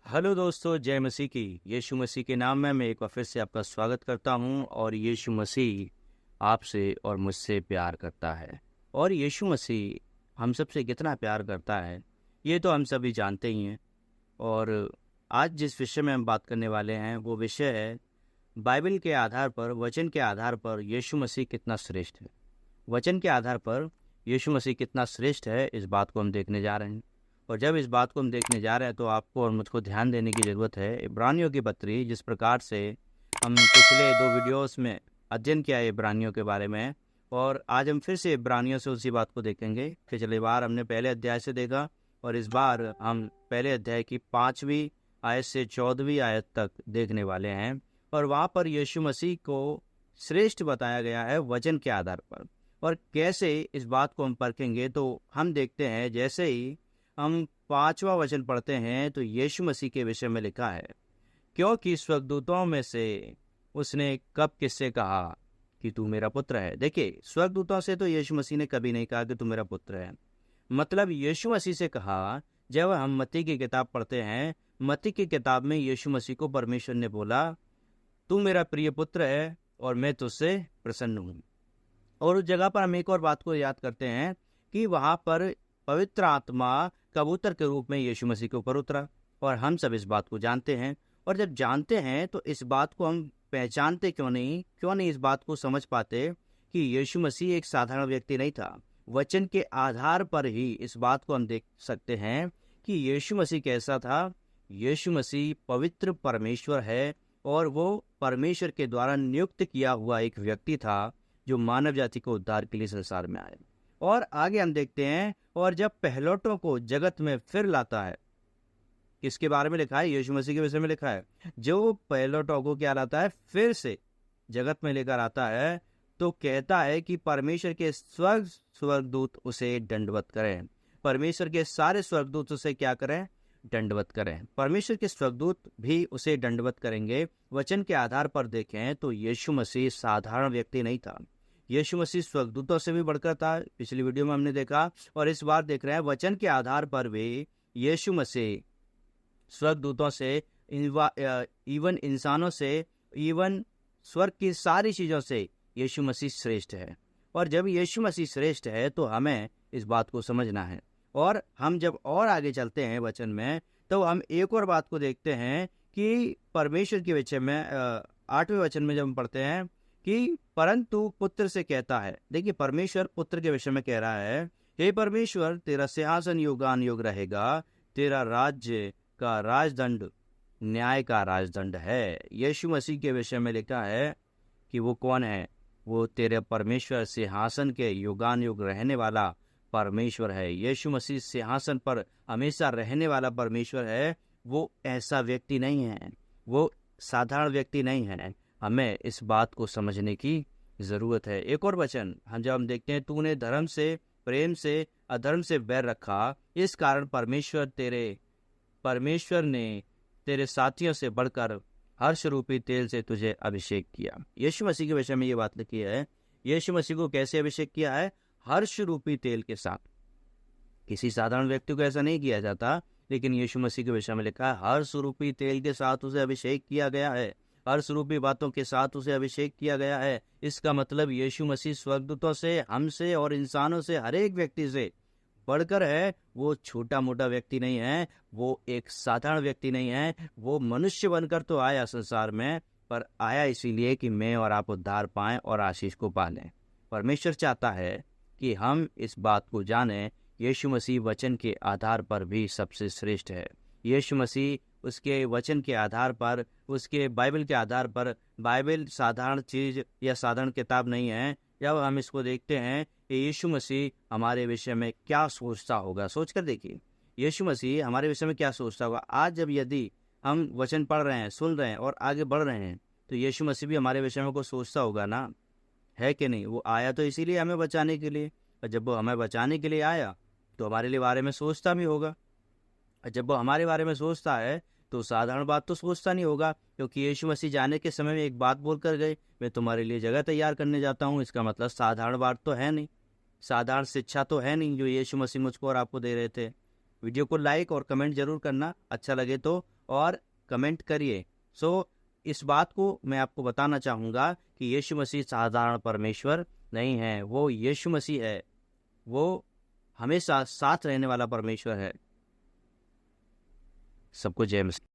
Hello दोस्तों, जय मसीह की। यीशु मसीह के नाम में मैं एक बार फिर से आपका स्वागत करता हूं। और यीशु मसीह आपसे और मुझसे प्यार करता है। और यीशु मसीह हम सबसे कितना प्यार करता है ये तो हम सभी जानते ही हैं। और आज जिस विषय में हम बात करने वाले हैं वो विषय है बाइबल के आधार पर, वचन के आधार पर यीशु मसीह कितना श्रेष्ठ है। वचन के आधार पर यीशु मसीह कितना श्रेष्ठ है, इस बात को हम देखने जा रहे हैं। और जब इस बात को हम देखने जा रहे हैं तो आपको और मुझको ध्यान देने की ज़रूरत है। इब्रानियों की पत्री, जिस प्रकार से हम पिछले 2 वीडियोस में अध्ययन किया है इब्रानियों के बारे में, और आज हम फिर से इब्रानियों से उसी बात को देखेंगे। पिछली बार हमने पहले अध्याय से देखा और इस बार हम पहले अध्याय की 5वीं आयत से 14वीं आयत तक देखने वाले हैं। और वहाँ पर यीशु मसीह को श्रेष्ठ बताया गया है वचन के आधार पर। और कैसे इस बात को हम परखेंगे तो हम देखते हैं, जैसे ही हम 5वां वचन पढ़ते हैं तो यीशु मसीह के विषय में लिखा है, क्योंकि स्वर्गदूतों में से उसने कब किससे कहा कि तू मेरा पुत्र है। देखिए, स्वर्गदूतों से तो यीशु मसीह ने कभी नहीं कहा कि तू मेरा पुत्र है। मतलब यीशु मसीह से कहा। जब हम मत्ती की किताब पढ़ते हैं, मत्ती की किताब में यीशु मसीह को परमेश्वर ने बोला, तू मेरा प्रिय पुत्र है और मैं तुझसे प्रसन्न हूँ। और उस जगह पर हम एक और बात को याद करते हैं कि वहाँ पर पवित्र आत्मा कबूतर के रूप में यीशु मसीह के ऊपर उतरा। और हम सब इस बात को जानते हैं। और जब जानते हैं तो इस बात को हम पहचानते क्यों नहीं इस बात को समझ पाते कि यीशु मसीह एक साधारण व्यक्ति नहीं था। वचन के आधार पर ही इस बात को हम देख सकते हैं कि यीशु मसीह कैसा था। यीशु मसीह पवित्र परमेश्वर है और वो परमेश्वर के द्वारा नियुक्त किया हुआ एक व्यक्ति था जो मानव जाति को उद्धार के लिए संसार में आए। और आगे हम देखते हैं, और जब पहलौठों को जगत में फिर लाता है, किसके बारे में लिखा है? यीशु मसीह के विषय में लिखा है। जो पहलौठों को क्या लाता है? फिर से जगत में लेकर आता है, तो कहता है कि परमेश्वर के स्वर्गदूत उसे दंडवत करें। परमेश्वर के सारे स्वर्गदूत उसे क्या करें? दंडवत करें। परमेश्वर के स्वर्गदूत भी उसे दंडवत करेंगे। वचन के आधार पर देखें तो यीशु मसीह साधारण व्यक्ति नहीं था। यीशु मसीह स्वर्गदूतों से भी बढ़कर था, पिछली वीडियो में हमने देखा। और इस बार देख रहे हैं वचन के आधार पर भी यीशु मसीह स्वर्गदूतों से, इवन इंसानों से, इवन स्वर्ग की सारी चीज़ों से यीशु मसीह श्रेष्ठ है। और जब यीशु मसीह श्रेष्ठ है तो हमें इस बात को समझना है। और हम जब और आगे चलते हैं वचन में, तो हम एक और बात को देखते हैं कि परमेश्वर के विषय में 8वें वचन में जब हम पढ़ते हैं कि परंतु पुत्र से कहता है। देखिए, परमेश्वर पुत्र के विषय में कह रहा है, हे परमेश्वर, तेरा सिंहासन युगान युग रहेगा, तेरा राज्य का राजदंड न्याय का राजदंड है। यीशु मसीह के विषय में लिखा है कि वो कौन है? वो तेरे परमेश्वर, सिंहासन के युगान युग रहने वाला परमेश्वर है। यीशु मसीह सिंहासन पर हमेशा रहने वाला परमेश्वर है। वो ऐसा व्यक्ति नहीं है, वो साधारण व्यक्ति नहीं है। हमें इस बात को समझने की जरूरत है। एक और वचन जब हम देखते हैं, तूने धर्म से, प्रेम से, अधर्म से बैर रखा, इस कारण परमेश्वर ने तेरे साथियों से बढ़कर हर्ष रूपी तेल से तुझे अभिषेक किया। यीशु मसीह के विषय में ये बात लिखी है। यीशु मसीह को कैसे अभिषेक किया है? हर्ष रूपी तेल के साथ। किसी साधारण व्यक्ति को ऐसा नहीं किया जाता, लेकिन यीशु मसीह के विषय में लिखा है, हर्ष रूपी तेल के साथ उसे अभिषेक किया गया है। हर्ष रूपी बातों के साथ उसे अभिषेक किया गया है। इसका मतलब यीशु मसीह स्वर्गदूतों से, हमसे और इंसानों से, हर एक व्यक्ति से बढ़कर है। वो छोटा मोटा व्यक्ति नहीं है, वो एक साधारण व्यक्ति नहीं है। वो मनुष्य बनकर तो आया संसार में, पर आया इसीलिए कि मैं और आप उद्धार पाएं और आशीष को पालें। परमेश्वर चाहता है कि हम इस बात को जानें, यीशु मसीह वचन के आधार पर भी सबसे श्रेष्ठ है। यीशु मसीह उसके वचन के आधार पर, उसके बाइबल के आधार पर, बाइबल साधारण चीज़ या साधारण किताब नहीं है। जब हम इसको देखते हैं कि यीशु मसीह हमारे विषय में क्या सोचता होगा, सोच कर देखिए, यीशु मसीह हमारे विषय में क्या सोचता होगा। आज जब यदि हम वचन पढ़ रहे हैं, सुन रहे हैं और आगे बढ़ रहे हैं, तो यीशु मसीह भी हमारे विषय में कुछ सोचता होगा ना, है कि नहीं? वो आया तो इसीलिए हमें बचाने के लिए, और जब वो हमें बचाने के लिए आया तो हमारे लिए बारे में सोचता भी होगा। और जब वो हमारे बारे में सोचता है तो साधारण बात तो सोचता नहीं होगा, क्योंकि यीशु मसीह जाने के समय में एक बात बोल कर गए, मैं तुम्हारे लिए जगह तैयार करने जाता हूँ। इसका मतलब साधारण बात तो है नहीं, साधारण शिक्षा तो है नहीं जो यीशु मसीह मुझको और आपको दे रहे थे। वीडियो को लाइक और कमेंट जरूर करना अच्छा लगे तो, और कमेंट करिए। सो इस बात को मैं आपको बताना चाहूँगा कि यीशु मसीह साधारण परमेश्वर नहीं है, वो यीशु मसीह है, वो हमेशा साथ रहने वाला परमेश्वर है। सबको जय मसीह।